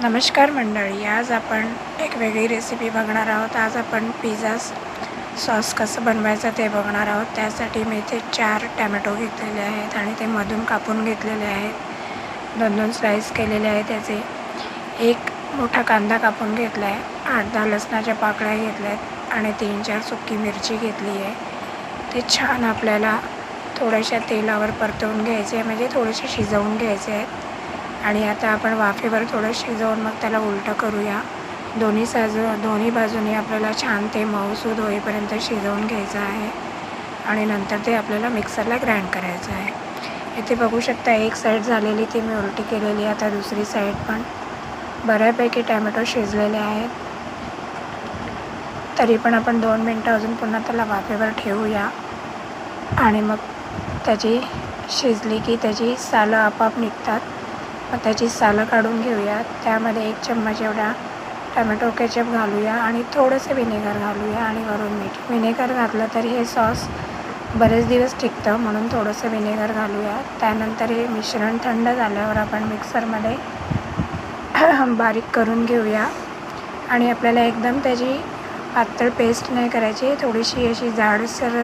नमस्कार मंडळी, आज आपण एक वेगळी रेसिपी बघणार आहोत. आज आपण पिझ्झा सॉस कसं बनवायचं ते बघणार आहोत. त्यासाठी मी इथे 4 टॅमॅटो घेतलेले आहेत आणि ते मधून कापून घेतलेले आहेत. 2-2 स्लाईस केलेले आहेत त्याचे. एक मोठा कांदा कापून घेतला आहे, 8-10 लसणाच्या पाकळ्या घेतल्या आहेत आणि 3-4 सुकी मिरची घेतली आहे. ते छान आपल्याला थोड्याशा तेलावर परतवून घ्यायचे आहे, म्हणजे थोडेसे शिजवून घ्यायचे आहेत. आणि आता आपण वाफेवर थोडं शिजवून मग त्याला उलटं करूया. दोन्ही बाजूनी आपल्याला छान ते मऊसूद होईपर्यंत शिजवून घ्यायचं आहे आणि नंतर ते आपल्याला मिक्सरला ग्राइंड करायचं आहे. इथे बघू शकता एक साईड झालेली ती मी उलटी केलेली. आता दुसरी साईड पण बऱ्यापैकी टॅमॅटो शिजलेले आहेत. तरी पण आपण 2 मिनटं अजून पुन्हा त्याला वाफेवर ठेवूया आणि मग त्याची शिजली की त्याची सालं आपोआप निघतात. मग त्याची सालं काढून घेऊया. त्यामध्ये 1 चम्मच एवढा टमॅटो केचप घालूया आणि थोडंसं विनेगर घालूया आणि वरून मीठ. विनेगर घातलं तर हे सॉस बरेच दिवस टिकतं, म्हणून थोडंसं विनेगर घालूया. त्यानंतर हे मिश्रण थंड झाल्यावर आपण मिक्सरमध्ये बारीक करून घेऊया आणि आपल्याला एकदम त्याची पातळ पेस्ट नाही करायची, थोडीशी अशी जाडसर